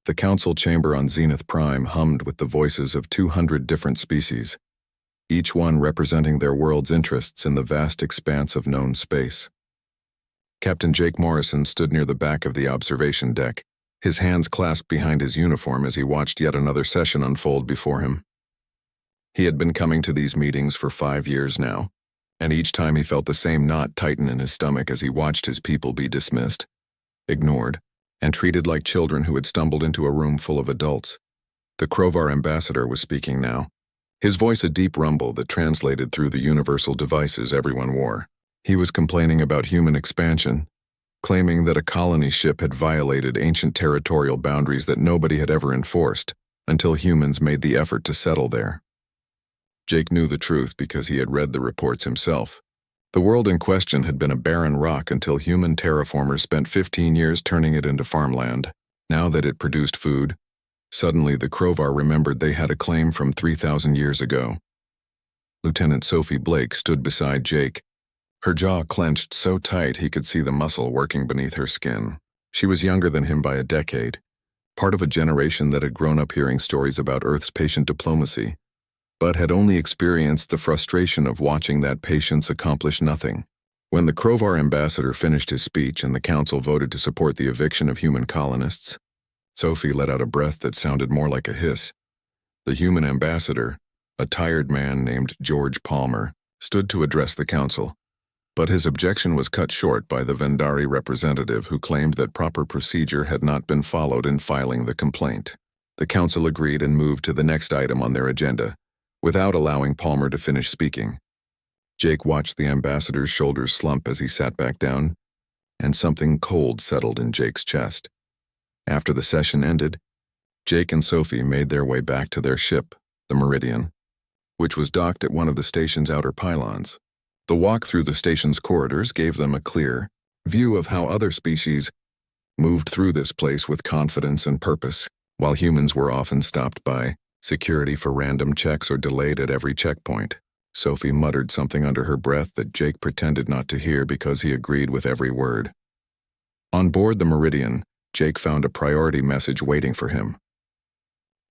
The council chamber on Zenith Prime hummed with the voices of 200 different species, each one representing their world's interests in the vast expanse of known space. Captain Jake Morrison stood near the back of the observation deck, his hands clasped behind his uniform as he watched yet another session unfold before him. He had been coming to these meetings for 5 years now, and each time he felt the same knot tighten in his stomach as he watched his people be dismissed, ignored, and treated like children who had stumbled into a room full of adults. The Krovar ambassador was speaking now, his voice a deep rumble that translated through the universal devices everyone wore. He was complaining about human expansion, claiming that a colony ship had violated ancient territorial boundaries that nobody had ever enforced until humans made the effort to settle there. Jake knew the truth because he had read the reports himself. The world in question had been a barren rock until human terraformers spent 15 years turning it into farmland. Now that it produced food, suddenly the Krovar remembered they had a claim from 3,000 years ago. Lieutenant Sophie Blake stood beside Jake, her jaw clenched so tight he could see the muscle working beneath her skin. She was younger than him by a decade, part of a generation that had grown up hearing stories about Earth's patient diplomacy, but had only experienced the frustration of watching that patience accomplish nothing. When the Krovar ambassador finished his speech and the council voted to support the eviction of human colonists, Sophie let out a breath that sounded more like a hiss. The human ambassador, a tired man named George Palmer, stood to address the council, but his objection was cut short by the Vendari representative who claimed that proper procedure had not been followed in filing the complaint. The council agreed and moved to the next item on their agenda, without allowing Palmer to finish speaking. Jake watched the ambassador's shoulders slump as he sat back down, and something cold settled in Jake's chest. After the session ended, Jake and Sophie made their way back to their ship, the Meridian, which was docked at one of the station's outer pylons. The walk through the station's corridors gave them a clear view of how other species moved through this place with confidence and purpose, while humans were often stopped by security for random checks or delayed at every checkpoint. Sophie muttered something under her breath that Jake pretended not to hear because he agreed with every word. On board the Meridian, Jake found a priority message waiting for him.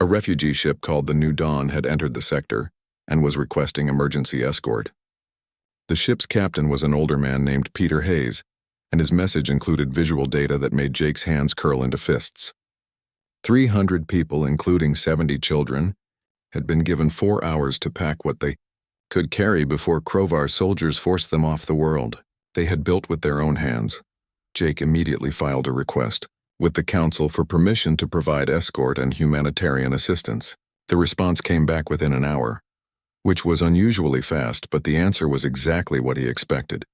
A refugee ship called the New Dawn had entered the sector and was requesting emergency escort. The ship's captain was an older man named Peter Hayes, and his message included visual data that made Jake's hands curl into fists. 300 people, including 70 children, had been given 4 hours to pack what they could carry before Krovar soldiers forced them off the world they had built with their own hands. Jake immediately filed a request with the council for permission to provide escort and humanitarian assistance. The response came back within an hour, which was unusually fast, but the answer was exactly what he expected.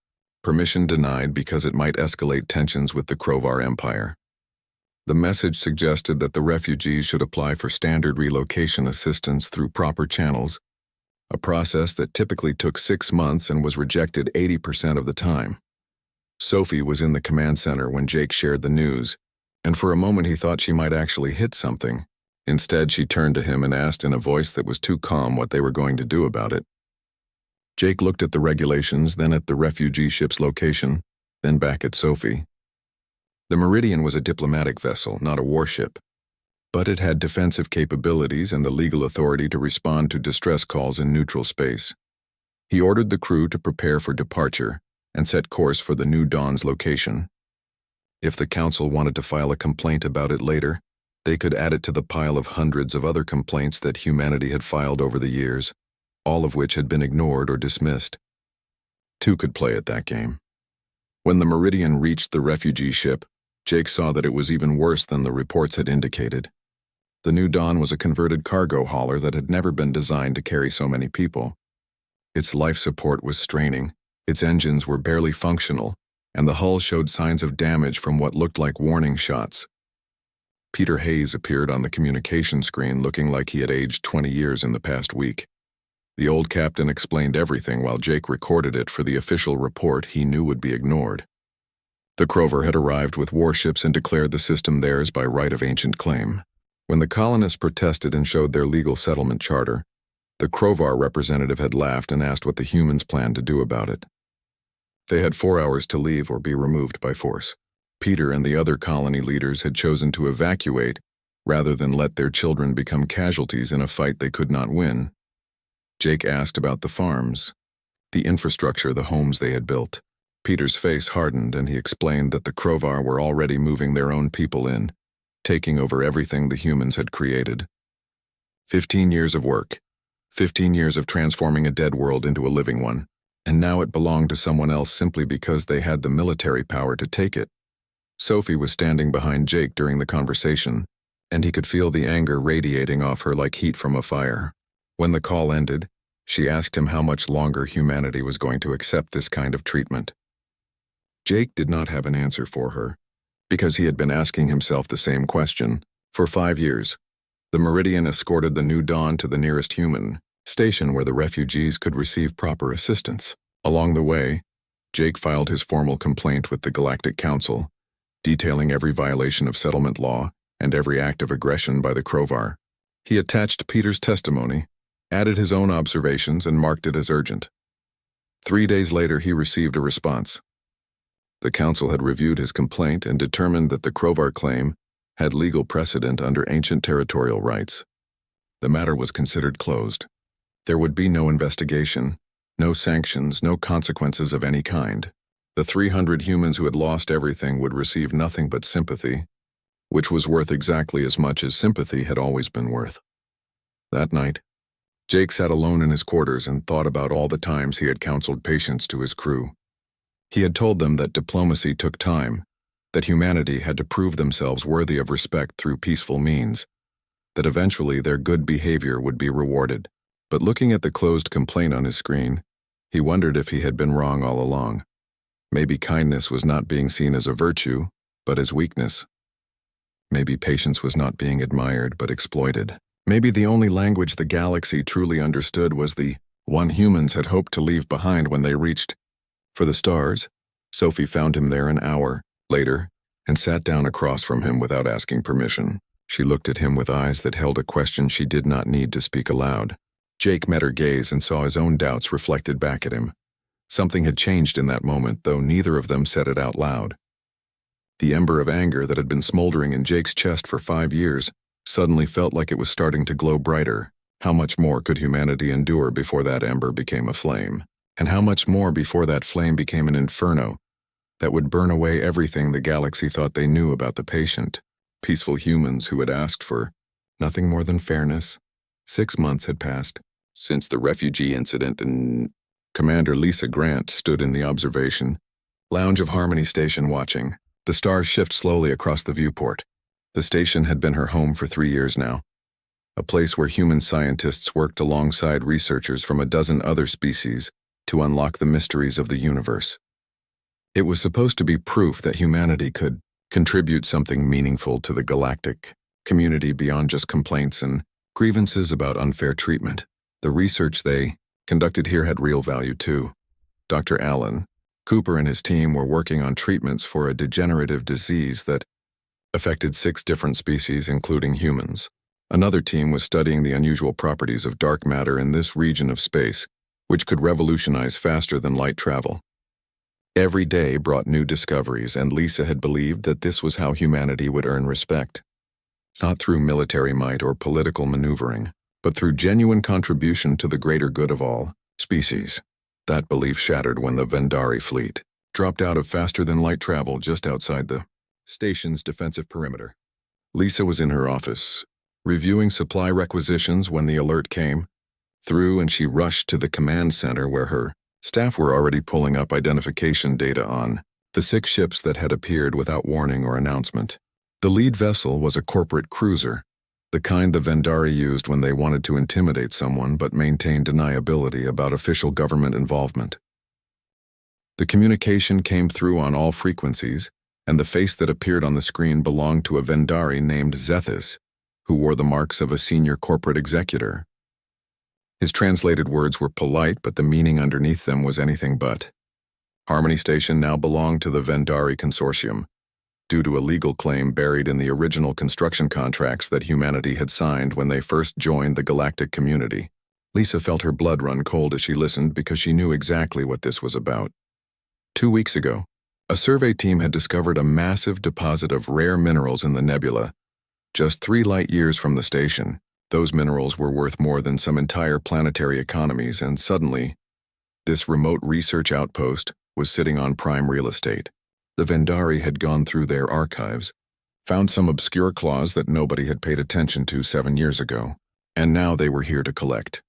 Permission denied because it might escalate tensions with the Krovar Empire. The message suggested that the refugees should apply for standard relocation assistance through proper channels, a process that typically took 6 months and was rejected 80% of the time. Sophie was in the command center when Jake shared the news, and for a moment he thought she might actually hit something. Instead, she turned to him and asked in a voice that was too calm what they were going to do about it. Jake looked at the regulations, then at the refugee ship's location, then back at Sophie. The Meridian was a diplomatic vessel, not a warship, but it had defensive capabilities and the legal authority to respond to distress calls in neutral space. He ordered the crew to prepare for departure and set course for the New Dawn's location. If the council wanted to file a complaint about it later, they could add it to the pile of hundreds of other complaints that humanity had filed over the years, all of which had been ignored or dismissed. Two could play at that game. When the Meridian reached the refugee ship, Jake saw that it was even worse than the reports had indicated. The New Dawn was a converted cargo hauler that had never been designed to carry so many people. Its life support was straining, its engines were barely functional, and the hull showed signs of damage from what looked like warning shots. Peter Hayes appeared on the communication screen looking like he had aged 20 years in the past week. The old captain explained everything while Jake recorded it for the official report he knew would be ignored. The Krovar had arrived with warships and declared the system theirs by right of ancient claim. When the colonists protested and showed their legal settlement charter, the Krovar representative had laughed and asked what the humans planned to do about it. They had 4 hours to leave or be removed by force. Peter and the other colony leaders had chosen to evacuate rather than let their children become casualties in a fight they could not win. Jake asked about the farms, the infrastructure, the homes they had built. Peter's face hardened, and he explained that the Krovar were already moving their own people in, taking over everything the humans had created. 15 years of work, 15 years of transforming a dead world into a living one, and now it belonged to someone else simply because they had the military power to take it. Sophie was standing behind Jake during the conversation, and he could feel the anger radiating off her like heat from a fire. When the call ended, she asked him how much longer humanity was going to accept this kind of treatment. Jake did not have an answer for her, because he had been asking himself the same question. For 5 years, the Meridian escorted the New Dawn to the nearest human station where the refugees could receive proper assistance. Along the way, Jake filed his formal complaint with the Galactic Council, detailing every violation of settlement law and every act of aggression by the Krovar. He attached Peter's testimony, added his own observations, and marked it as urgent. 3 days later, he received a response. The council had reviewed his complaint and determined that the Krovar claim had legal precedent under ancient territorial rights. The matter was considered closed. There would be no investigation, no sanctions, no consequences of any kind. The 300 humans who had lost everything would receive nothing but sympathy, which was worth exactly as much as sympathy had always been worth. That night, Jake sat alone in his quarters and thought about all the times he had counseled patience to his crew. He had told them that diplomacy took time, that humanity had to prove themselves worthy of respect through peaceful means, that eventually their good behavior would be rewarded. But looking at the closed complaint on his screen, he wondered if he had been wrong all along. Maybe kindness was not being seen as a virtue, but as weakness. Maybe patience was not being admired, but exploited. Maybe the only language the galaxy truly understood was the one humans had hoped to leave behind when they reached for the stars. Sophie found him there an hour later and sat down across from him without asking permission. She looked at him with eyes that held a question she did not need to speak aloud. Jake met her gaze and saw his own doubts reflected back at him. Something had changed in that moment, though neither of them said it out loud. The ember of anger that had been smoldering in Jake's chest for 5 years suddenly felt like it was starting to glow brighter. How much more could humanity endure before that ember became a flame? And how much more before that flame became an inferno that would burn away everything the galaxy thought they knew about the patient, peaceful humans who had asked for nothing more than fairness? 6 months had passed since the refugee incident, and Commander Lisa Grant stood in the observation lounge of Harmony Station watching the stars shift slowly across the viewport. The station had been her home for 3 years now, a place where human scientists worked alongside researchers from a dozen other species to unlock the mysteries of the universe. It was supposed to be proof that humanity could contribute something meaningful to the galactic community beyond just complaints and grievances about unfair treatment. The research they conducted here had real value too. Dr. Allen Cooper and his team were working on treatments for a degenerative disease that affected 6 different species, including humans. Another team was studying the unusual properties of dark matter in this region of space, which could revolutionize faster than light travel. Every day brought new discoveries, and Lisa had believed that this was how humanity would earn respect. Not through military might or political maneuvering, but through genuine contribution to the greater good of all species. That belief shattered when the Vendari fleet dropped out of faster-than-light travel just outside the station's defensive perimeter. Lisa was in her office, reviewing supply requisitions when the alert came through, and she rushed to the command center where her staff were already pulling up identification data on the 6 ships that had appeared without warning or announcement. The lead vessel was a corporate cruiser, the kind the Vendari used when they wanted to intimidate someone but maintain deniability about official government involvement. The communication came through on all frequencies, and the face that appeared on the screen belonged to a Vendari named Zethis, who wore the marks of a senior corporate executor. His translated words were polite, but the meaning underneath them was anything but. Harmony Station now belonged to the Vendari Consortium, due to a legal claim buried in the original construction contracts that humanity had signed when they first joined the galactic community. Lisa felt her blood run cold as she listened because she knew exactly what this was about. 2 weeks ago, a survey team had discovered a massive deposit of rare minerals in the nebula, Just 3 light years from the station, those minerals were worth more than some entire planetary economies, and suddenly, this remote research outpost was sitting on prime real estate. The Vendari had gone through their archives, found some obscure clause that nobody had paid attention to 7 years ago, and now they were here to collect.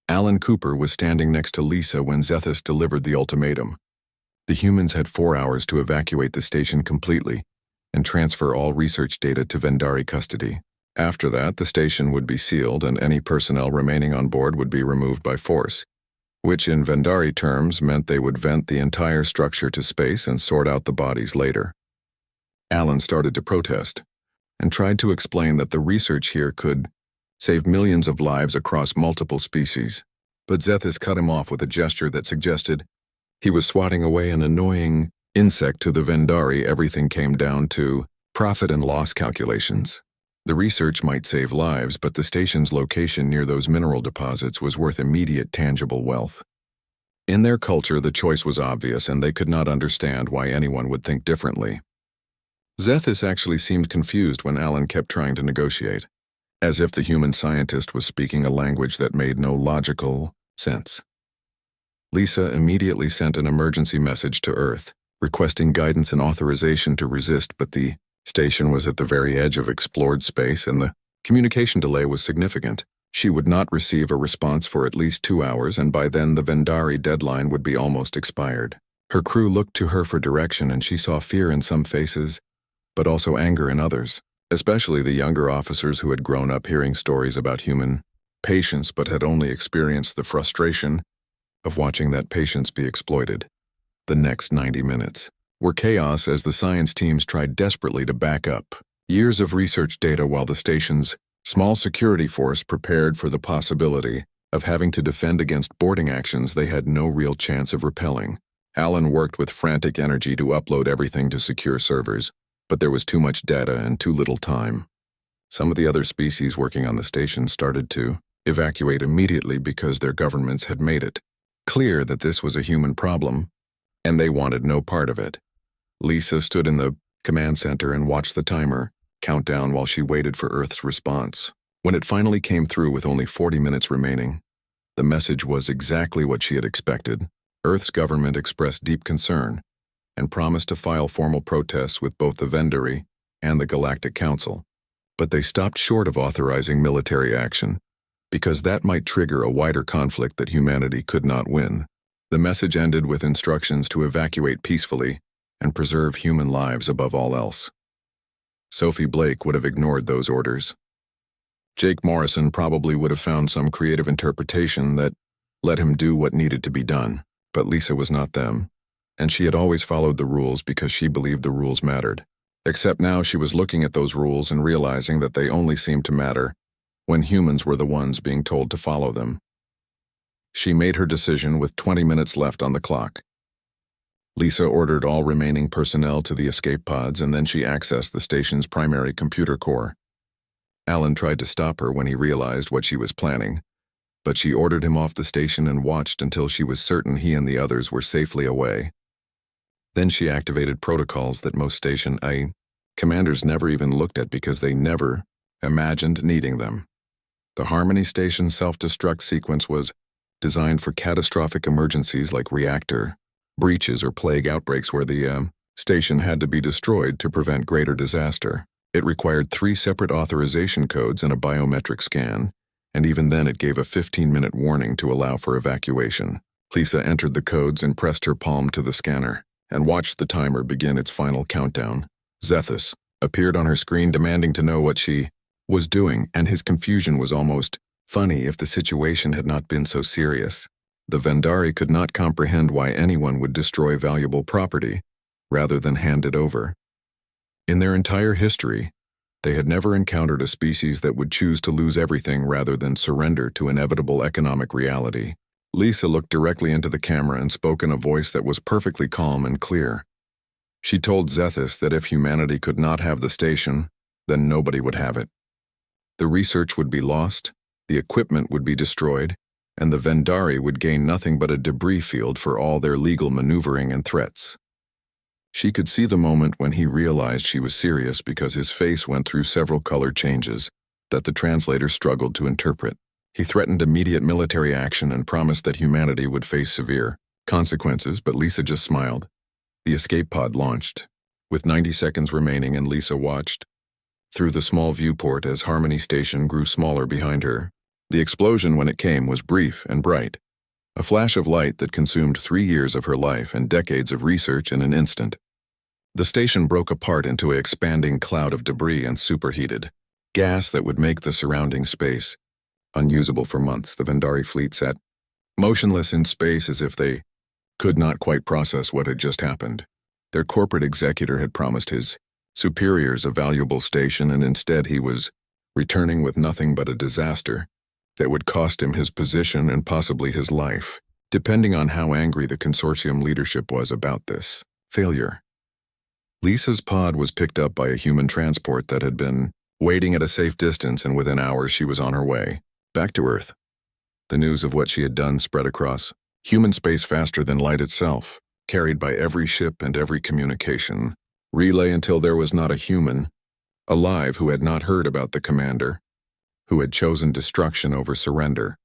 Alan Cooper was standing next to Lisa when Zethus delivered the ultimatum. The humans had 4 hours to evacuate the station completely and transfer all research data to Vendari custody. After that, the station would be sealed and any personnel remaining on board would be removed by force, which in Vendari terms meant they would vent the entire structure to space and sort out the bodies later. Alan started to protest and tried to explain that the research here could save millions of lives across multiple species, but Zethus cut him off with a gesture that suggested he was swatting away an annoying insect. To the Vendari, everything came down to profit and loss calculations. The research might save lives, but the station's location near those mineral deposits was worth immediate tangible wealth. In their culture, the choice was obvious, and they could not understand why anyone would think differently. Zethus actually seemed confused when Alan kept trying to negotiate, as if the human scientist was speaking a language that made no logical sense. Lisa immediately sent an emergency message to Earth, requesting guidance and authorization to resist, but the station was at the very edge of explored space and the communication delay was significant. She would not receive a response for at least 2 hours, and by then the Vendari deadline would be almost expired. Her crew looked to her for direction, and she saw fear in some faces, but also anger in others, especially the younger officers who had grown up hearing stories about human patience but had only experienced the frustration of watching that patience be exploited. The next 90 minutes were chaos as the science teams tried desperately to back up years of research data while the station's small security force prepared for the possibility of having to defend against boarding actions they had no real chance of repelling. Alan worked with frantic energy to upload everything to secure servers, but there was too much data and too little time. Some of the other species working on the station started to evacuate immediately because their governments had made it clear that this was a human problem, and they wanted no part of it. Lisa stood in the command center and watched the timer count down while she waited for Earth's response. When it finally came through with only 40 minutes remaining, the message was exactly what she had expected. Earth's government expressed deep concern and promised to file formal protests with both the Vendari and the Galactic Council, but they stopped short of authorizing military action because that might trigger a wider conflict that humanity could not win. The message ended with instructions to evacuate peacefully and preserve human lives above all else. Sophie Blake would have ignored those orders. Jake Morrison probably would have found some creative interpretation that let him do what needed to be done, but Lisa was not them, and she had always followed the rules because she believed the rules mattered. Except now she was looking at those rules and realizing that they only seemed to matter when humans were the ones being told to follow them. She made her decision with 20 minutes left on the clock. Lisa ordered all remaining personnel to the escape pods, and then she accessed the station's primary computer core. Alan tried to stop her when he realized what she was planning, but she ordered him off the station and watched until she was certain he and the others were safely away. Then she activated protocols that most Station I commanders never even looked at because they never imagined needing them. The Harmony Station self-destruct sequence was designed for catastrophic emergencies like reactor breaches or plague outbreaks where the station had to be destroyed to prevent greater disaster. It required 3 separate authorization codes and a biometric scan, and even then it gave a 15-minute warning to allow for evacuation. Lisa entered the codes and pressed her palm to the scanner, and watched the timer begin its final countdown. Zethus appeared on her screen demanding to know what she was doing, and his confusion was almost funny if the situation had not been so serious. The Vendari could not comprehend why anyone would destroy valuable property rather than hand it over. In their entire history, they had never encountered a species that would choose to lose everything rather than surrender to inevitable economic reality. Lisa looked directly into the camera and spoke in a voice that was perfectly calm and clear. She told Zethus that if humanity could not have the station, then nobody would have it. The research would be lost, the equipment would be destroyed, and the Vendari would gain nothing but a debris field for all their legal maneuvering and threats. She could see the moment when he realized she was serious because his face went through several color changes that the translator struggled to interpret. He threatened immediate military action and promised that humanity would face severe consequences, but Lisa just smiled. The escape pod launched. With 90 seconds remaining, and Lisa watched through the small viewport as Harmony Station grew smaller behind her. The explosion, when it came, was brief and bright. A flash of light that consumed 3 years of her life and decades of research in an instant. The station broke apart into an expanding cloud of debris and superheated gas that would make the surrounding space unusable for months. The Vendari fleet sat motionless in space as if they could not quite process what had just happened. Their corporate executor had promised his superiors a valuable station, and instead he was returning with nothing but a disaster that would cost him his position and possibly his life, depending on how angry the consortium leadership was about this failure. Lisa's pod was picked up by a human transport that had been waiting at a safe distance, and within hours she was on her way back to Earth. The news of what she had done spread across human space faster than light itself, carried by every ship and every communication relay until there was not a human alive who had not heard about the commander, who had chosen destruction over surrender.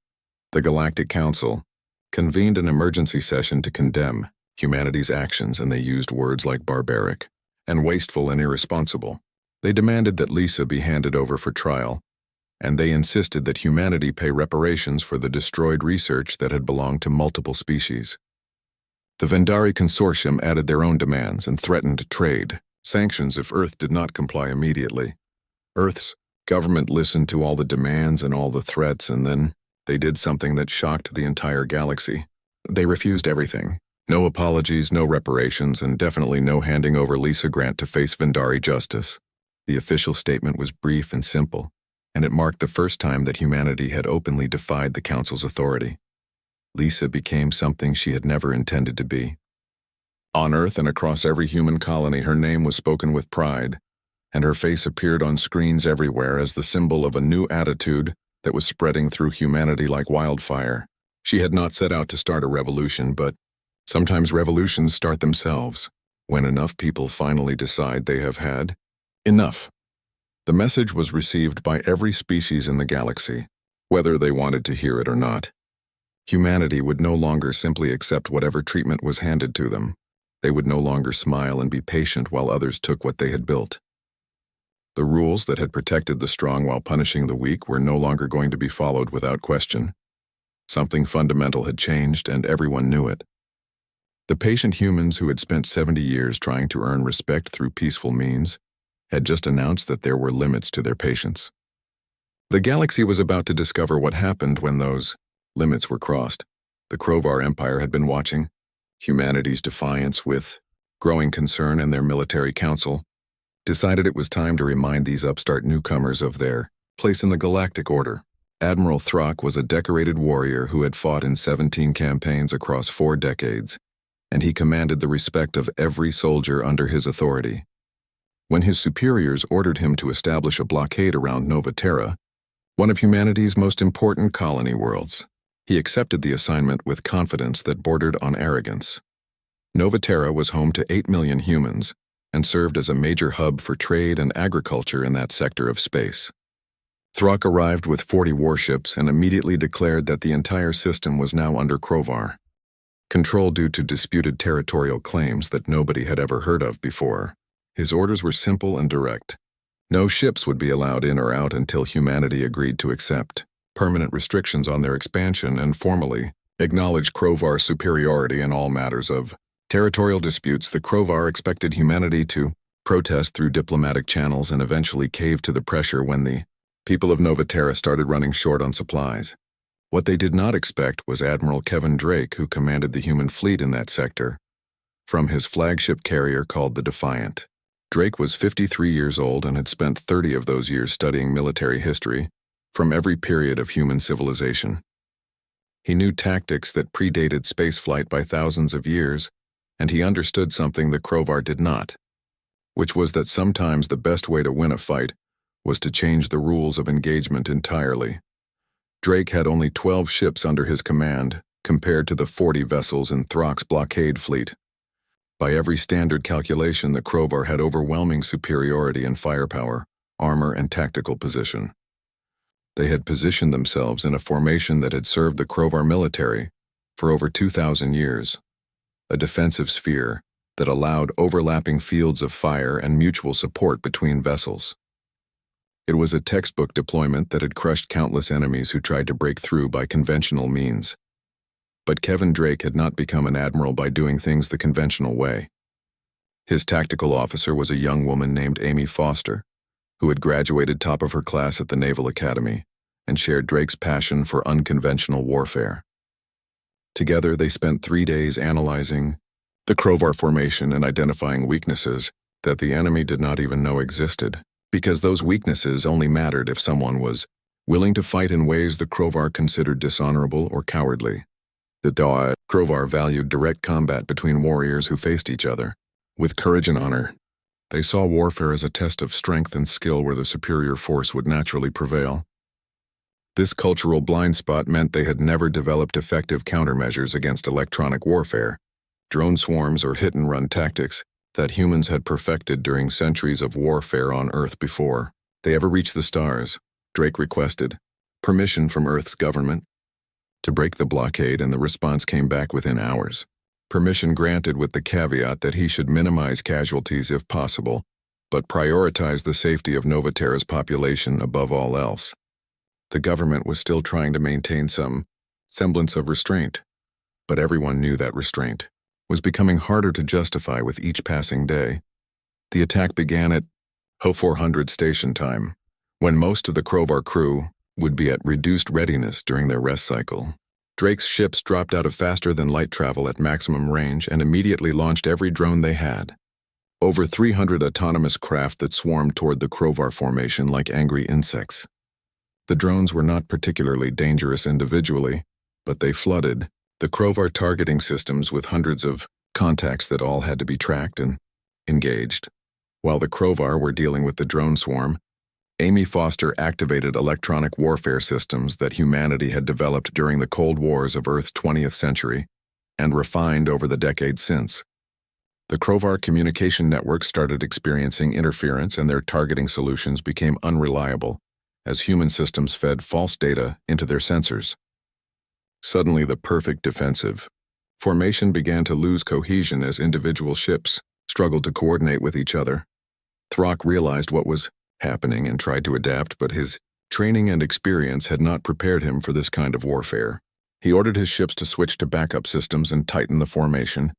The Galactic Council convened an emergency session to condemn humanity's actions, and they used words like barbaric and wasteful and irresponsible. They demanded that Lisa be handed over for trial, and they insisted that humanity pay reparations for the destroyed research that had belonged to multiple species. The Vendari Consortium added their own demands and threatened trade sanctions if Earth did not comply immediately. Earth's government listened to all the demands and all the threats, and then they did something that shocked the entire galaxy. They refused everything. No apologies, no reparations, and definitely no handing over Lisa Grant to face Vendari justice. The official statement was brief and simple, and it marked the first time that humanity had openly defied the Council's authority. Lisa became something she had never intended to be. On Earth and across every human colony, her name was spoken with pride, and her face appeared on screens everywhere as the symbol of a new attitude that was spreading through humanity like wildfire. She had not set out to start a revolution, but sometimes revolutions start themselves, when enough people finally decide they have had enough. The message was received by every species in the galaxy, whether they wanted to hear it or not. Humanity would no longer simply accept whatever treatment was handed to them. They would no longer smile and be patient while others took what they had built. The rules that had protected the strong while punishing the weak were no longer going to be followed without question. Something fundamental had changed, and everyone knew it. The patient humans who had spent 70 years trying to earn respect through peaceful means had just announced that there were limits to their patience. The galaxy was about to discover what happened when those limits were crossed. The Krovar Empire had been watching humanity's defiance with growing concern, and their military council decided it was time to remind these upstart newcomers of their place in the galactic order. Admiral Throck was a decorated warrior who had fought in 17 campaigns across 4 decades, and he commanded the respect of every soldier under his authority. When his superiors ordered him to establish a blockade around Nova Terra, one of humanity's most important colony worlds, he accepted the assignment with confidence that bordered on arrogance. Nova Terra was home to 8 million humans and served as a major hub for trade and agriculture in that sector of space. Throck arrived with 40 warships and immediately declared that the entire system was now under Krovar control due to disputed territorial claims that nobody had ever heard of before. His orders were simple and direct. No ships would be allowed in or out until humanity agreed to accept permanent restrictions on their expansion and formally acknowledge Krovar superiority in all matters of territorial disputes. The Krovar expected humanity to protest through diplomatic channels and eventually cave to the pressure when the people of Nova Terra started running short on supplies. What they did not expect was Admiral Kevin Drake, who commanded the human fleet in that sector, from his flagship carrier called the Defiant. Drake was 53 years old and had spent 30 of those years studying military history from every period of human civilization. He knew tactics that predated spaceflight by thousands of years, and he understood something the Krovar did not, which was that sometimes the best way to win a fight was to change the rules of engagement entirely. Drake had only 12 ships under his command, compared to the 40 vessels in Throck's blockade fleet. By every standard calculation, the Crovar had overwhelming superiority in firepower, armor, and tactical position. They had positioned themselves in a formation that had served the Crovar military for over 2,000 years, a defensive sphere that allowed overlapping fields of fire and mutual support between vessels. It was a textbook deployment that had crushed countless enemies who tried to break through by conventional means. But Kevin Drake had not become an admiral by doing things the conventional way. His tactical officer was a young woman named Amy Foster, who had graduated top of her class at the Naval Academy and shared Drake's passion for unconventional warfare. Together, they spent 3 days analyzing the Crovar formation and identifying weaknesses that the enemy did not even know existed, because those weaknesses only mattered if someone was willing to fight in ways the Crovar considered dishonorable or cowardly. The Crovar valued direct combat between warriors who faced each other with courage and honor. They saw warfare as a test of strength and skill where the superior force would naturally prevail. This cultural blind spot meant they had never developed effective countermeasures against electronic warfare, drone swarms, or hit-and-run tactics that humans had perfected during centuries of warfare on Earth before they ever reached the stars. Drake requested permission from Earth's government to break the blockade, and the response came back within hours. Permission granted with the caveat that he should minimize casualties if possible, but prioritize the safety of Novaterra's population above all else. The government was still trying to maintain some semblance of restraint, but everyone knew that restraint was becoming harder to justify with each passing day. The attack began at 0400 station time, when most of the Crovar crew would be at reduced readiness during their rest cycle. Drake's ships dropped out of faster-than-light travel at maximum range and immediately launched every drone they had. Over 300 autonomous craft that swarmed toward the Crovar formation like angry insects. The drones were not particularly dangerous individually, but they flooded the Crovar targeting systems with hundreds of contacts that all had to be tracked and engaged. While the Crovar were dealing with the drone swarm, Amy Foster activated electronic warfare systems that humanity had developed during the Cold Wars of Earth's 20th century and refined over the decades since. The Crovar communication network started experiencing interference, and their targeting solutions became unreliable as human systems fed false data into their sensors. Suddenly, the perfect defensive formation began to lose cohesion as individual ships struggled to coordinate with each other. Throck realized what was happening and tried to adapt, but his training and experience had not prepared him for this kind of warfare. He ordered his ships to switch to backup systems and tighten the formation,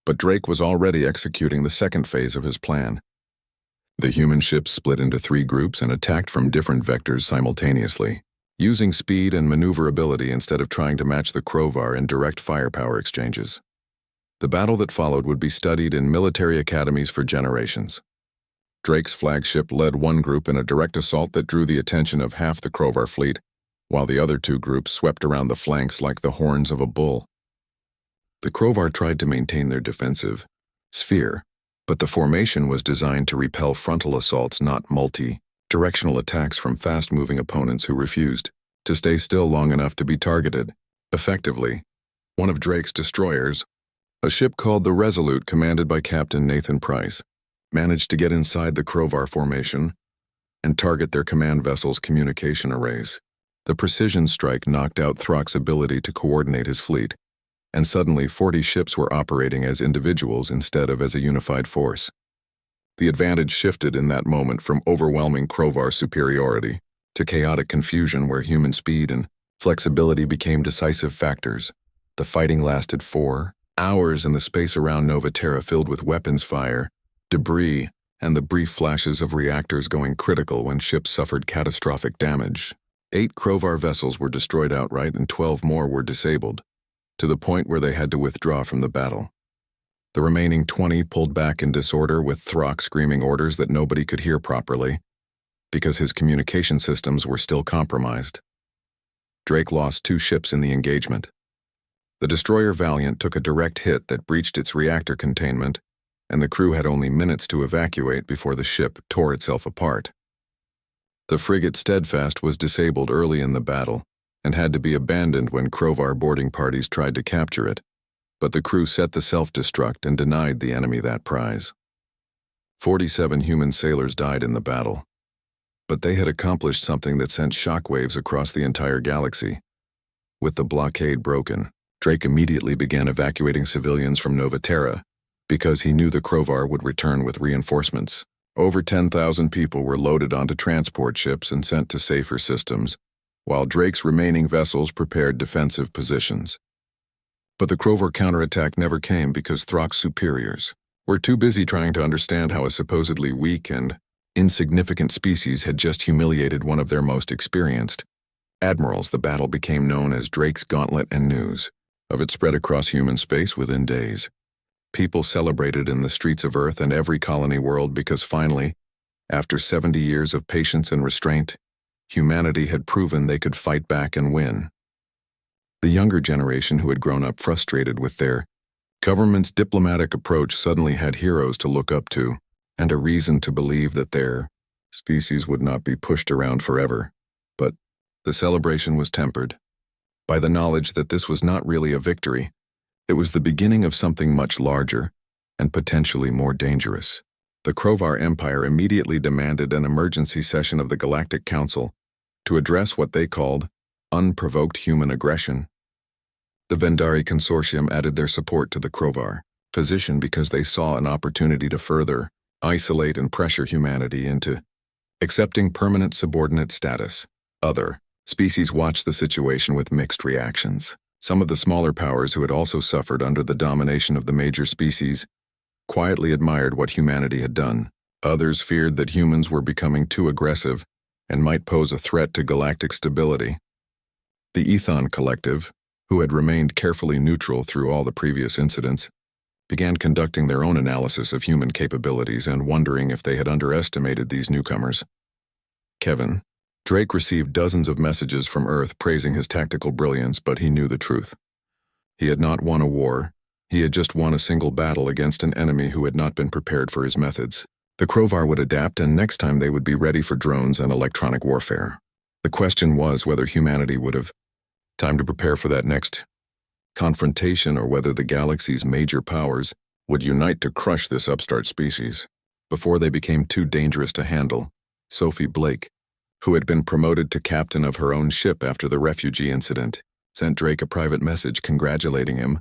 but Drake was already executing the second phase of his plan. The human ships split into 3 groups and attacked from different vectors simultaneously, using speed and maneuverability instead of trying to match the Crovar in direct firepower exchanges. The battle that followed would be studied in military academies for generations. Drake's flagship led one group in a direct assault that drew the attention of half the Crovar fleet, while the other 2 groups swept around the flanks like the horns of a bull. The Crovar tried to maintain their defensive sphere, but the formation was designed to repel frontal assaults, not multi-directional attacks from fast-moving opponents who refused to stay still long enough to be targeted effectively. One of Drake's destroyers, a ship called the Resolute commanded by Captain Nathan Price, managed to get inside the Crovar formation and target their command vessel's communication arrays. The precision strike knocked out Throck's ability to coordinate his fleet, and suddenly 40 ships were operating as individuals instead of as a unified force. The advantage shifted in that moment from overwhelming Crovar superiority to chaotic confusion where human speed and flexibility became decisive factors. The fighting lasted 4 hours in the space around Novaterra filled with weapons fire, debris, and the brief flashes of reactors going critical when ships suffered catastrophic damage. 8 Crovar vessels were destroyed outright and 12 more were disabled, to the point where they had to withdraw from the battle. The remaining 20 pulled back in disorder with Throck screaming orders that nobody could hear properly, because his communication systems were still compromised. Drake lost 2 ships in the engagement. The destroyer Valiant took a direct hit that breached its reactor containment, and the crew had only minutes to evacuate before the ship tore itself apart. The frigate Steadfast was disabled early in the battle and had to be abandoned when Crovar boarding parties tried to capture it. but the crew set the self-destruct and denied the enemy that prize. 47 human sailors died in the battle, but they had accomplished something that sent shockwaves across the entire galaxy. With the blockade broken, Drake immediately began evacuating civilians from Nova Terra because he knew the Crovar would return with reinforcements. Over 10,000 people were loaded onto transport ships and sent to safer systems, while Drake's remaining vessels prepared defensive positions. But the Crovar counterattack never came because Throck's superiors were too busy trying to understand how a supposedly weak and insignificant species had just humiliated one of their most experienced admirals. The battle became known as Drake's Gauntlet, and news of it spread across human space within days. People celebrated in the streets of Earth and every colony world because finally, after 70 years of patience and restraint, humanity had proven they could fight back and win. The younger generation, who had grown up frustrated with their government's diplomatic approach, suddenly had heroes to look up to and a reason to believe that their species would not be pushed around forever. But the celebration was tempered by the knowledge that this was not really a victory. It was the beginning of something much larger and potentially more dangerous. The Crovar Empire immediately demanded an emergency session of the Galactic Council to address what they called unprovoked human aggression. The Vendari Consortium added their support to the Crovar position because they saw an opportunity to further isolate and pressure humanity into accepting permanent subordinate status. Other species watched the situation with mixed reactions. Some of the smaller powers, who had also suffered under the domination of the major species, quietly admired what humanity had done. Others feared that humans were becoming too aggressive and might pose a threat to galactic stability. The Ethon Collective, who had remained carefully neutral through all the previous incidents, began conducting their own analysis of human capabilities and wondering if they had underestimated these newcomers. Kevin Drake received dozens of messages from Earth praising his tactical brilliance, but he knew the truth. He had not won a war. He had just won a single battle against an enemy who had not been prepared for his methods. The Crovar would adapt, and next time they would be ready for drones and electronic warfare. The question was whether humanity would have time to prepare for that next confrontation, or whether the galaxy's major powers would unite to crush this upstart species. Before they became too dangerous to handle, Sophie Blake, who had been promoted to captain of her own ship after the refugee incident, sent Drake a private message congratulating him,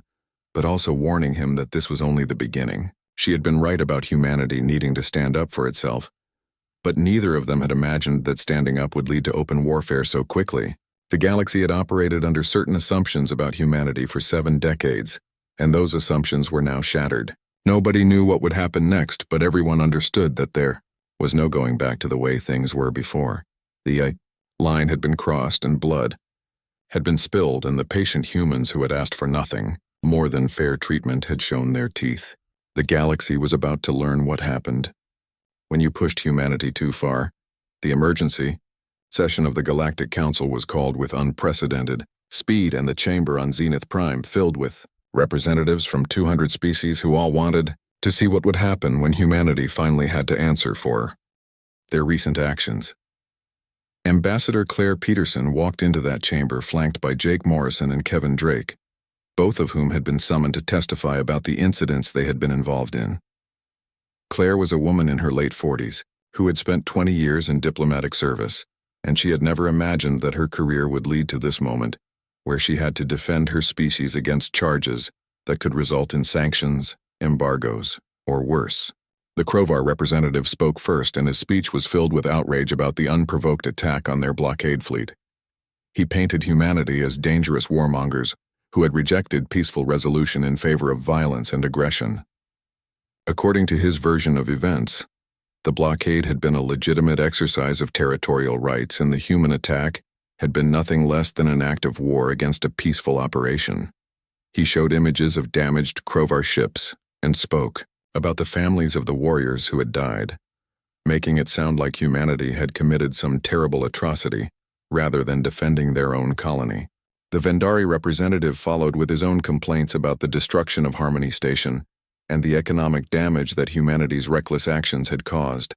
but also warning him that this was only the beginning. She had been right about humanity needing to stand up for itself, but neither of them had imagined that standing up would lead to open warfare so quickly. The galaxy had operated under certain assumptions about humanity for 7 decades, and those assumptions were now shattered. Nobody knew what would happen next, but everyone understood that there was no going back to the way things were before. The line had been crossed, and blood had been spilled, and the patient humans who had asked for nothing more than fair treatment had shown their teeth. The galaxy was about to learn what happened when you pushed humanity too far. The emergency session of the Galactic Council was called with unprecedented speed, and the chamber on Zenith Prime filled with representatives from 200 species who all wanted to see what would happen when humanity finally had to answer for their recent actions. Ambassador Claire Peterson walked into that chamber flanked by Jake Morrison and Kevin Drake, both of whom had been summoned to testify about the incidents they had been involved in. Claire was a woman in her late 40s who had spent 20 years in diplomatic service, and she had never imagined that her career would lead to this moment, where she had to defend her species against charges that could result in sanctions, embargoes, or worse. The Crovar representative spoke first, and his speech was filled with outrage about the unprovoked attack on their blockade fleet. He painted humanity as dangerous warmongers who had rejected peaceful resolution in favor of violence and aggression. According to his version of events, the blockade had been a legitimate exercise of territorial rights, and the human attack had been nothing less than an act of war against a peaceful operation. He showed images of damaged Crovar ships and spoke about the families of the warriors who had died, making it sound like humanity had committed some terrible atrocity rather than defending their own colony. The Vendari representative followed with his own complaints about the destruction of Harmony Station and the economic damage that humanity's reckless actions had caused.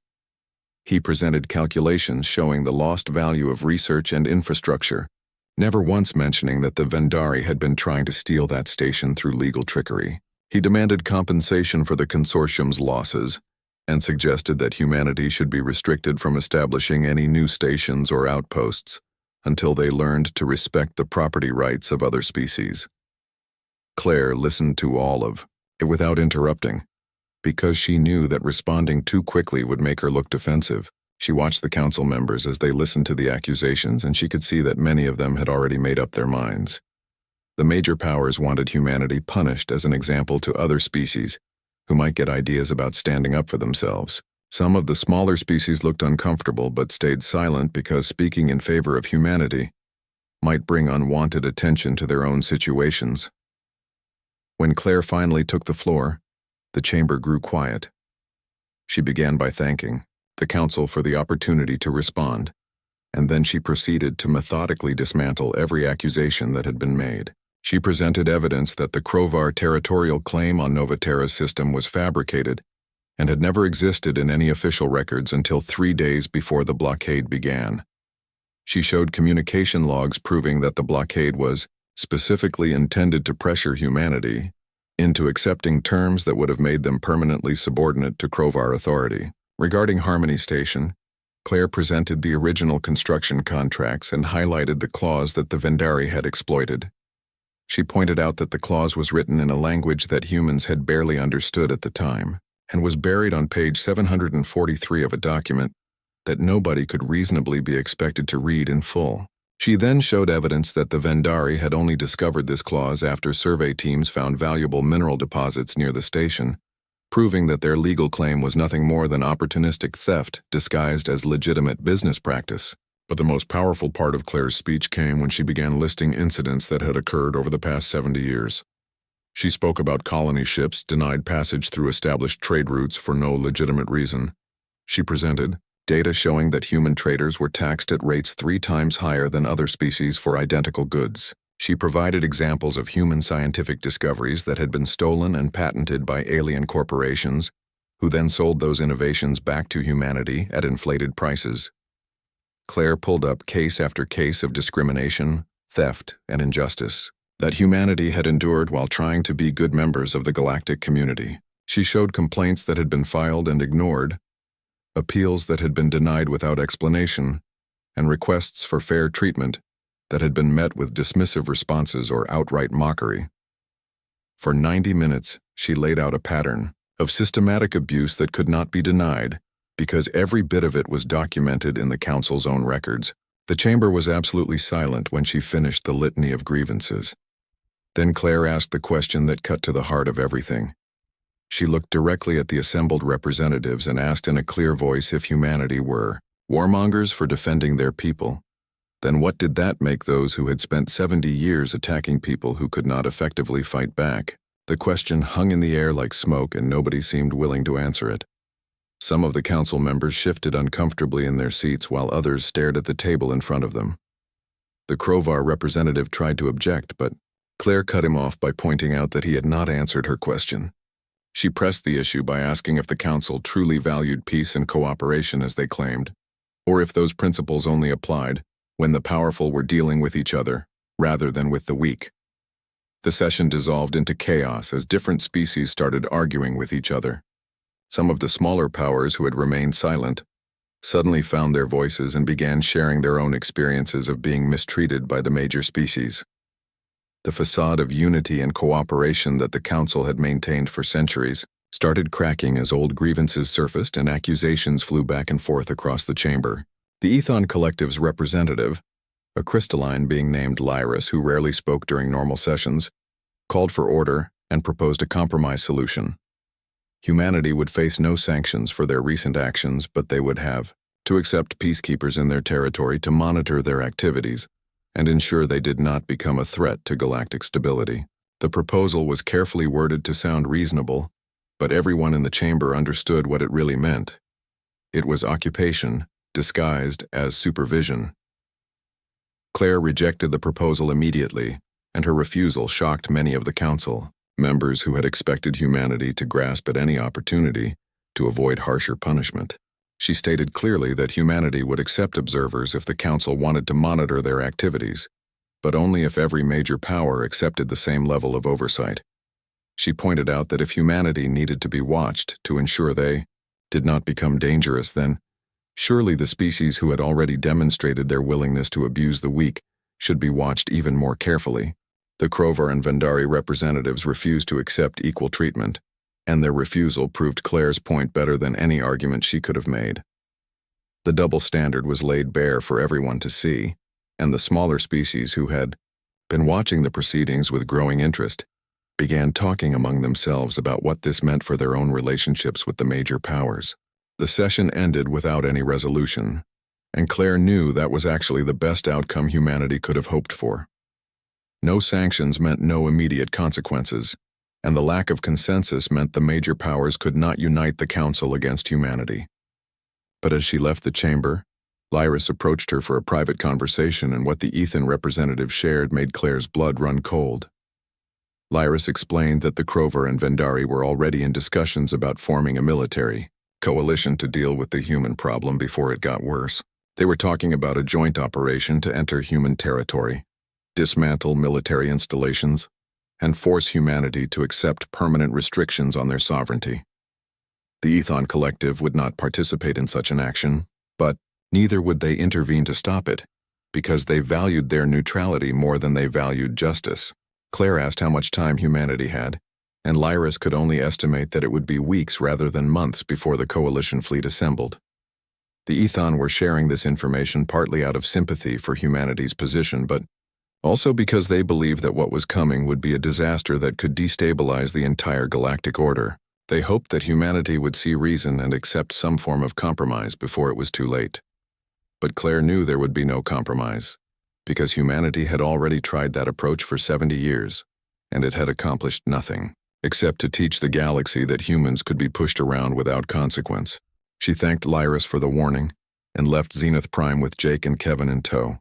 He presented calculations showing the lost value of research and infrastructure never once mentioning that the Vendari had been trying to steal that station through legal trickery. He demanded compensation for the consortium's losses and suggested that humanity should be restricted from establishing any new stations or outposts until they learned to respect the property rights of other species. Claire listened to all of it without interrupting, because she knew that responding too quickly would make her look defensive. She watched the council members as they listened to the accusations, and she could see that many of them had already made up their minds. The major powers wanted humanity punished as an example to other species who might get ideas about standing up for themselves. Some of the smaller species looked uncomfortable but stayed silent because speaking in favor of humanity might bring unwanted attention to their own situations. When Claire finally took the floor, the chamber grew quiet. She began by thanking the council for the opportunity to respond, and then she proceeded to methodically dismantle every accusation that had been made. She presented evidence that the Krovar territorial claim on Novaterra's system was fabricated and had never existed in any official records until 3 days before the blockade began. She showed communication logs proving that the blockade was specifically intended to pressure humanity into accepting terms that would have made them permanently subordinate to Krovar authority. Regarding Harmony Station, Claire presented the original construction contracts and highlighted the clause that the Vendari had exploited. She pointed out that the clause was written in a language that humans had barely understood at the time, and was buried on page 743 of a document that nobody could reasonably be expected to read in full. She then showed evidence that the Vendari had only discovered this clause after survey teams found valuable mineral deposits near the station, proving that their legal claim was nothing more than opportunistic theft disguised as legitimate business practice. But the most powerful part of Claire's speech came when she began listing incidents that had occurred over the past 70 years. She spoke about colony ships denied passage through established trade routes for no legitimate reason. She presented data showing that human traders were taxed at rates 3 times higher than other species for identical goods. She provided examples of human scientific discoveries that had been stolen and patented by alien corporations, who then sold those innovations back to humanity at inflated prices. Claire pulled up case after case of discrimination, theft, and injustice that humanity had endured while trying to be good members of the galactic community. She showed complaints that had been filed and ignored, appeals that had been denied without explanation, and requests for fair treatment that had been met with dismissive responses or outright mockery. For 90 minutes, she laid out a pattern of systematic abuse that could not be denied, because every bit of it was documented in the council's own records. The chamber was absolutely silent when she finished the litany of grievances. Then Claire asked the question that cut to the heart of everything. She looked directly at the assembled representatives and asked in a clear voice if humanity were warmongers for defending their people. Then what did that make those who had spent 70 years attacking people who could not effectively fight back? The question hung in the air like smoke, and nobody seemed willing to answer it. Some of the council members shifted uncomfortably in their seats while others stared at the table in front of them. The Krovar representative tried to object, but Claire cut him off by pointing out that he had not answered her question. She pressed the issue by asking if the council truly valued peace and cooperation as they claimed, or if those principles only applied when the powerful were dealing with each other rather than with the weak. The session dissolved into chaos as different species started arguing with each other. Some of the smaller powers who had remained silent suddenly found their voices and began sharing their own experiences of being mistreated by the major species. The facade of unity and cooperation that the council had maintained for centuries started cracking as old grievances surfaced and accusations flew back and forth across the chamber. The Ethon Collective's representative, a crystalline being named Lyris who rarely spoke during normal sessions, called for order and proposed a compromise solution. Humanity would face no sanctions for their recent actions, but they would have to accept peacekeepers in their territory to monitor their activities and ensure they did not become a threat to galactic stability. The proposal was carefully worded to sound reasonable, but everyone in the chamber understood what it really meant. It was occupation, disguised as supervision. Claire rejected the proposal immediately, and her refusal shocked many of the council members who had expected humanity to grasp at any opportunity to avoid harsher punishment. She stated clearly that humanity would accept observers if the council wanted to monitor their activities, but only if every major power accepted the same level of oversight. She pointed out that if humanity needed to be watched to ensure they did not become dangerous, then surely the species who had already demonstrated their willingness to abuse the weak should be watched even more carefully. The Krovar and Vendari representatives refused to accept equal treatment, and their refusal proved Claire's point better than any argument she could have made. The double standard was laid bare for everyone to see, and the smaller species who had been watching the proceedings with growing interest began talking among themselves about what this meant for their own relationships with the major powers. The session ended without any resolution, and Claire knew that was actually the best outcome humanity could have hoped for. No sanctions meant no immediate consequences, and the lack of consensus meant the major powers could not unite the Council against humanity. But as she left the chamber, Lyris approached her for a private conversation, and what the Ethan representative shared made Claire's blood run cold. Lyris explained that the Krovar and Vendari were already in discussions about forming a military coalition to deal with the human problem before it got worse. They were talking about a joint operation to enter human territory, dismantle military installations, and force humanity to accept permanent restrictions on their sovereignty. The Ethon Collective would not participate in such an action, but neither would they intervene to stop it, because they valued their neutrality more than they valued justice. Claire asked how much time humanity had, and Lyris could only estimate that it would be weeks rather than months before the coalition fleet assembled. The Ethon were sharing this information partly out of sympathy for humanity's position, but also because they believed that what was coming would be a disaster that could destabilize the entire galactic order. They hoped that humanity would see reason and accept some form of compromise before it was too late. But Claire knew there would be no compromise, because humanity had already tried that approach for 70 years, and it had accomplished nothing, except to teach the galaxy that humans could be pushed around without consequence. She thanked Lyris for the warning, and left Zenith Prime with Jake and Kevin in tow.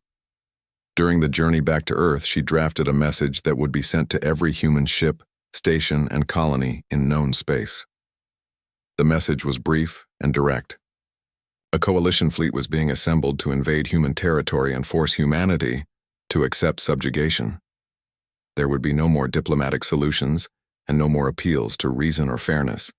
During the journey back to Earth, she drafted a message that would be sent to every human ship, station, and colony in known space. The message was brief and direct. A coalition fleet was being assembled to invade human territory and force humanity to accept subjugation. There would be no more diplomatic solutions and no more appeals to reason or fairness.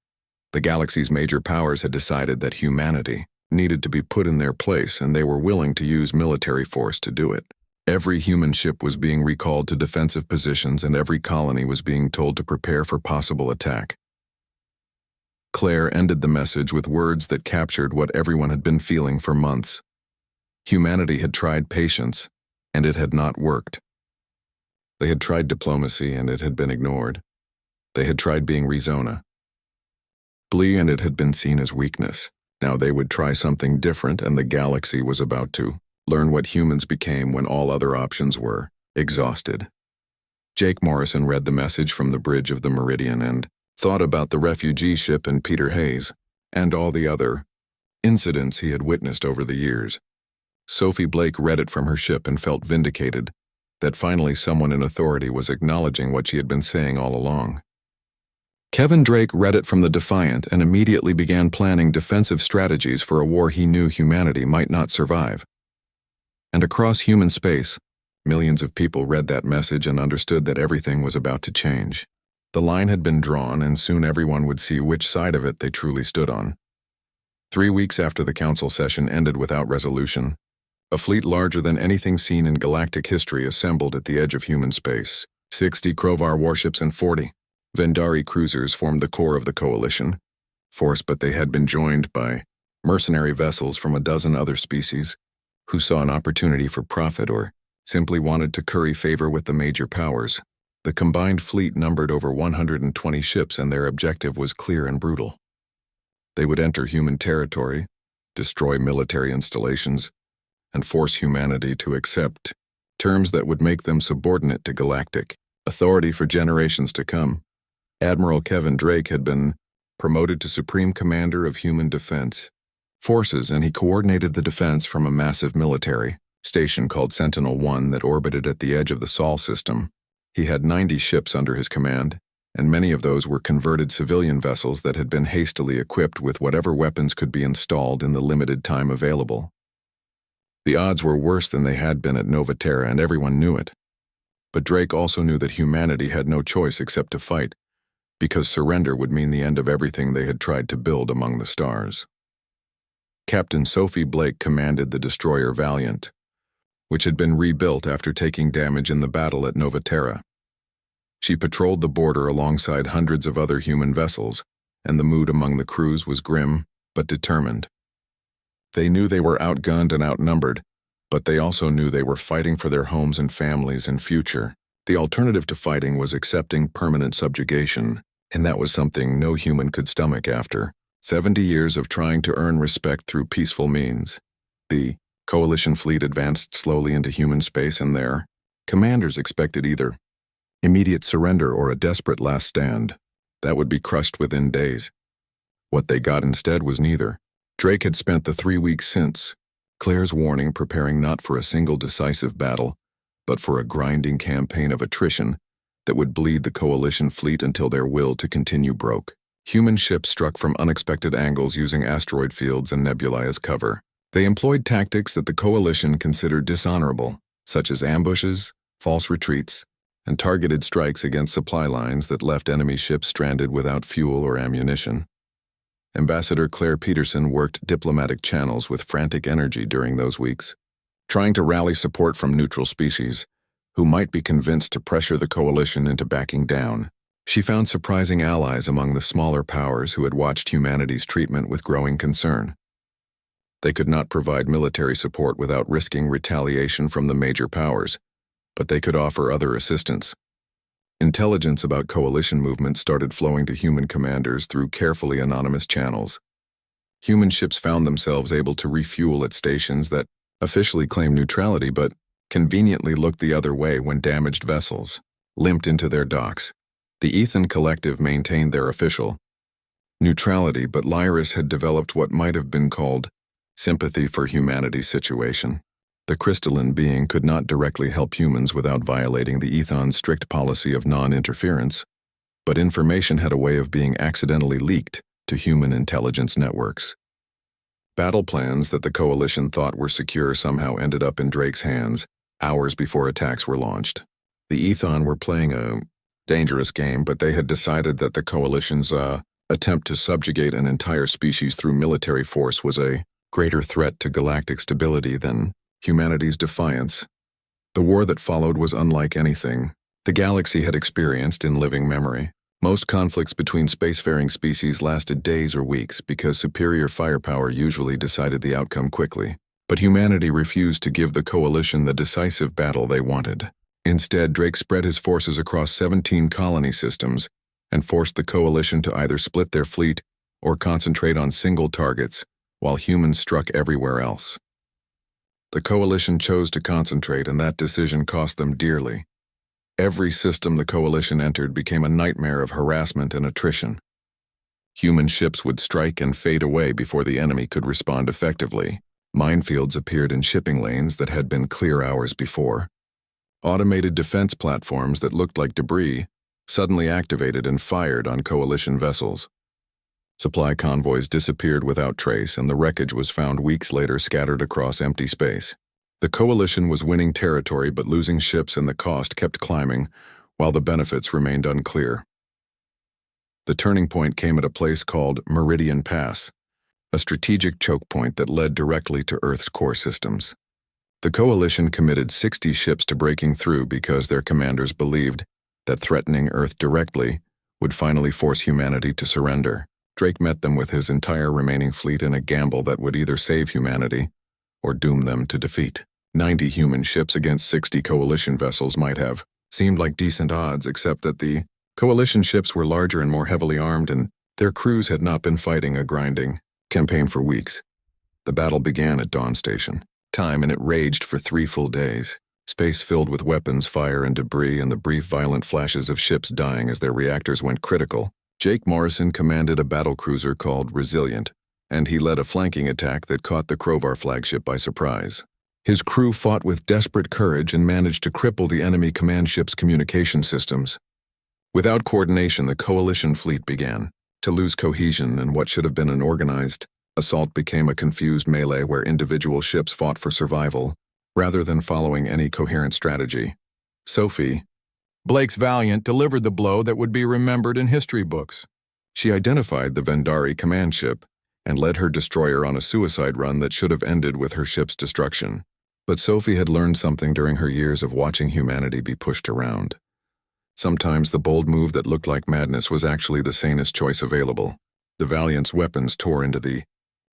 The galaxy's major powers had decided that humanity needed to be put in their place, and they were willing to use military force to do it. Every human ship was being recalled to defensive positions, and every colony was being told to prepare for possible attack. Claire ended the message with words that captured what everyone had been feeling for months. Humanity had tried patience, and it had not worked. They had tried diplomacy, and it had been ignored. They had tried being Rizona. And it had been seen as weakness. Now they would try something different, and the galaxy was about to learn what humans became when all other options were exhausted. Jake Morrison read the message from the bridge of the Meridian and thought about the refugee ship and Peter Hayes, and all the other incidents he had witnessed over the years. Sophie Blake read it from her ship and felt vindicated that finally someone in authority was acknowledging what she had been saying all along. Kevin Drake read it from the Defiant and immediately began planning defensive strategies for a war he knew humanity might not survive. And across human space, millions of people read that message and understood that everything was about to change. The line had been drawn, and soon everyone would see which side of it they truly stood on. 3 weeks after the council session ended without resolution, a fleet larger than anything seen in galactic history assembled at the edge of human space. 60 Krovar warships and 40 Vendari cruisers formed the core of the coalition force, but they had been joined by mercenary vessels from a dozen other species who saw an opportunity for profit or simply wanted to curry favor with the major powers. The combined fleet numbered over 120 ships, and their objective was clear and brutal. They would enter human territory, destroy military installations, and force humanity to accept terms that would make them subordinate to galactic authority for generations to come. Admiral Kevin Drake had been promoted to Supreme Commander of Human Defense Forces, and he coordinated the defense from a massive military station called Sentinel-1 that orbited at the edge of the Sol system. He had 90 ships under his command, and many of those were converted civilian vessels that had been hastily equipped with whatever weapons could be installed in the limited time available. The odds were worse than they had been at Nova Terra, and everyone knew it. But Drake also knew that humanity had no choice except to fight, because surrender would mean the end of everything they had tried to build among the stars. Captain Sophie Blake commanded the destroyer Valiant, which had been rebuilt after taking damage in the battle at Nova Terra. She patrolled the border alongside hundreds of other human vessels, and the mood among the crews was grim but determined. They knew they were outgunned and outnumbered, but they also knew they were fighting for their homes and families and future. The alternative to fighting was accepting permanent subjugation, and that was something no human could stomach after 70 years of trying to earn respect through peaceful means. The Coalition fleet advanced slowly into human space, and their commanders expected either immediate surrender or a desperate last stand that would be crushed within days. What they got instead was neither. Drake had spent the 3 weeks since Claire's warning preparing not for a single decisive battle, but for a grinding campaign of attrition that would bleed the Coalition fleet until their will to continue broke. Human ships struck from unexpected angles using asteroid fields and nebulae as cover. They employed tactics that the Coalition considered dishonorable, such as ambushes, false retreats, and targeted strikes against supply lines that left enemy ships stranded without fuel or ammunition. Ambassador Claire Peterson worked diplomatic channels with frantic energy during those weeks, trying to rally support from neutral species, who might be convinced to pressure the Coalition into backing down. She found surprising allies among the smaller powers who had watched humanity's treatment with growing concern. They could not provide military support without risking retaliation from the major powers, but they could offer other assistance. Intelligence about Coalition movements started flowing to human commanders through carefully anonymous channels. Human ships found themselves able to refuel at stations that officially claimed neutrality but conveniently looked the other way when damaged vessels limped into their docks. The Ethan Collective maintained their official neutrality, but Lyris had developed what might have been called sympathy for humanity's situation. The crystalline being could not directly help humans without violating the Ethon's strict policy of non-interference, but information had a way of being accidentally leaked to human intelligence networks. Battle plans that the Coalition thought were secure somehow ended up in Drake's hands hours before attacks were launched. The Ethon were playing a dangerous game, but they had decided that the Coalition's attempt to subjugate an entire species through military force was a greater threat to galactic stability than humanity's defiance. The war that followed was unlike anything the galaxy had experienced in living memory. Most conflicts between spacefaring species lasted days or weeks because superior firepower usually decided the outcome quickly. But humanity refused to give the Coalition the decisive battle they wanted. Instead, Drake spread his forces across 17 colony systems and forced the Coalition to either split their fleet or concentrate on single targets while humans struck everywhere else. The Coalition chose to concentrate, and that decision cost them dearly. Every system the Coalition entered became a nightmare of harassment and attrition. Human ships would strike and fade away before the enemy could respond effectively. Minefields appeared in shipping lanes that had been clear hours before. Automated defense platforms that looked like debris suddenly activated and fired on Coalition vessels. Supply convoys disappeared without trace, and the wreckage was found weeks later scattered across empty space. The Coalition was winning territory but losing ships, and the cost kept climbing, while the benefits remained unclear. The turning point came at a place called Meridian Pass, a strategic choke point that led directly to Earth's core systems. The Coalition committed 60 ships to breaking through because their commanders believed that threatening Earth directly would finally force humanity to surrender. Drake met them with his entire remaining fleet in a gamble that would either save humanity or doom them to defeat. 90 human ships against 60 Coalition vessels might have seemed like decent odds, except that the Coalition ships were larger and more heavily armed, and their crews had not been fighting a grinding campaign for weeks. The battle began at Dawn Station time, and it raged for 3 full days. Space filled with weapons, fire, and debris, and the brief violent flashes of ships dying as their reactors went critical. Jake Morrison commanded a battlecruiser called Resilient, and he led a flanking attack that caught the Crovar flagship by surprise. His crew fought with desperate courage and managed to cripple the enemy command ship's communication systems. Without coordination, the Coalition fleet began to lose cohesion, and what should have been an organized assault became a confused melee where individual ships fought for survival rather than following any coherent strategy. Sophie. Blake's Valiant delivered the blow that would be remembered in history books. She identified the Vendari command ship and led her destroyer on a suicide run that should have ended with her ship's destruction. But Sophie had learned something during her years of watching humanity be pushed around. Sometimes the bold move that looked like madness was actually the sanest choice available. The Valiant's weapons tore into the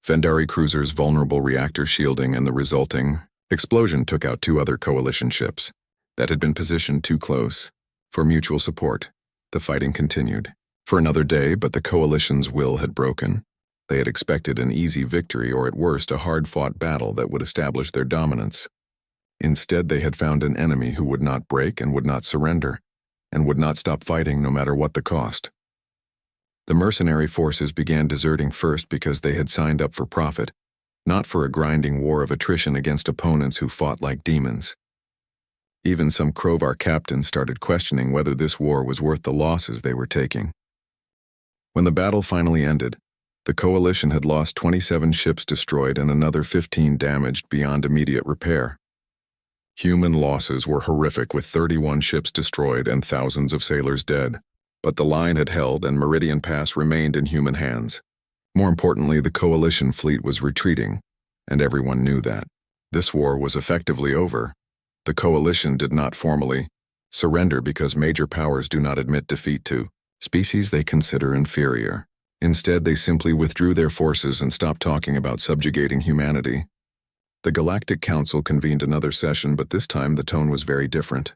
Vendari cruiser's vulnerable reactor shielding, and the resulting explosion took out 2 other coalition ships that had been positioned too close for mutual support. The fighting continued for another day, but the coalition's will had broken. They had expected an easy victory, or at worst a hard-fought battle that would establish their dominance. Instead, they had found an enemy who would not break and would not surrender, and would not stop fighting no matter what the cost. The mercenary forces began deserting first because they had signed up for profit, not for a grinding war of attrition against opponents who fought like demons. Even some Krovar captains started questioning whether this war was worth the losses they were taking. When the battle finally ended, the coalition had lost 27 ships destroyed and another 15 damaged beyond immediate repair. Human losses were horrific, with 31 ships destroyed and thousands of sailors dead. But the line had held, and Meridian Pass remained in human hands. More importantly, the coalition fleet was retreating, and everyone knew that. This war was effectively over. The coalition did not formally surrender because major powers do not admit defeat to species they consider inferior. Instead, they simply withdrew their forces and stopped talking about subjugating humanity. The Galactic Council convened another session, but this time the tone was very different.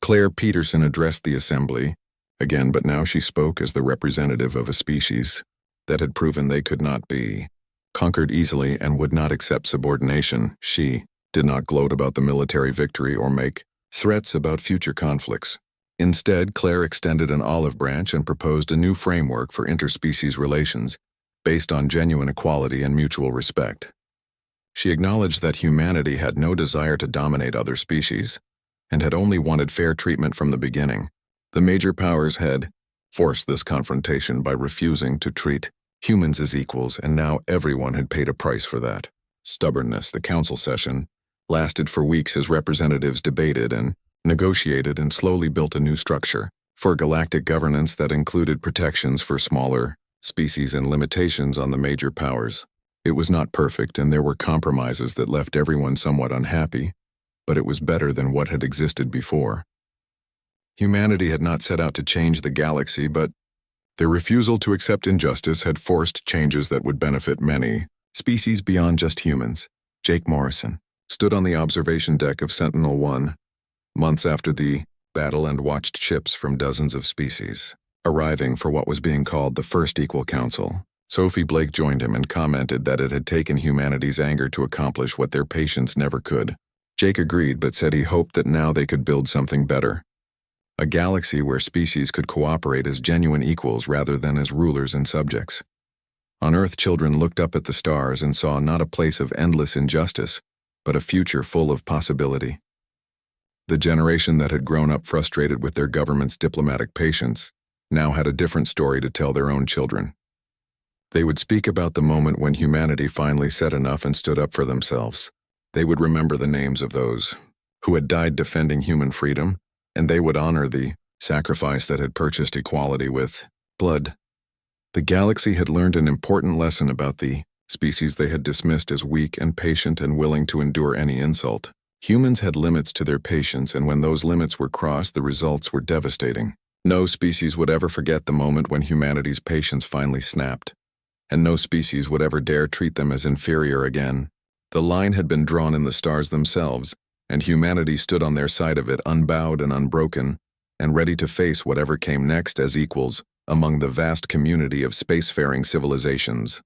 Claire Peterson addressed the assembly again, but now she spoke as the representative of a species that had proven they could not be conquered easily and would not accept subordination. She did not gloat about the military victory or make threats about future conflicts. Instead, Claire extended an olive branch and proposed a new framework for interspecies relations based on genuine equality and mutual respect. She acknowledged that humanity had no desire to dominate other species and had only wanted fair treatment from the beginning. The major powers had forced this confrontation by refusing to treat humans as equals, and now everyone had paid a price for that stubbornness. The council session lasted for weeks as representatives debated and negotiated and slowly built a new structure for galactic governance that included protections for smaller species and limitations on the major powers. It was not perfect, and there were compromises that left everyone somewhat unhappy, but it was better than what had existed before. Humanity had not set out to change the galaxy, but their refusal to accept injustice had forced changes that would benefit many species beyond just humans. Jake Morrison stood on the observation deck of Sentinel-1 months after the battle and watched ships from dozens of species arriving for what was being called the First Equal Council. Sophie Blake joined him and commented that it had taken humanity's anger to accomplish what their patience never could. Jake agreed, but said he hoped that now they could build something better. A galaxy where species could cooperate as genuine equals rather than as rulers and subjects. On Earth, children looked up at the stars and saw not a place of endless injustice, but a future full of possibility. The generation that had grown up frustrated with their government's diplomatic patience now had a different story to tell their own children. They would speak about the moment when humanity finally said enough and stood up for themselves. They would remember the names of those who had died defending human freedom, and they would honor the sacrifice that had purchased equality with blood. The galaxy had learned an important lesson about the species they had dismissed as weak and patient and willing to endure any insult. Humans had limits to their patience, and when those limits were crossed, the results were devastating. No species would ever forget the moment when humanity's patience finally snapped, and no species would ever dare treat them as inferior again. The line had been drawn in the stars themselves, and humanity stood on their side of it, unbowed and unbroken, and ready to face whatever came next as equals among the vast community of spacefaring civilizations.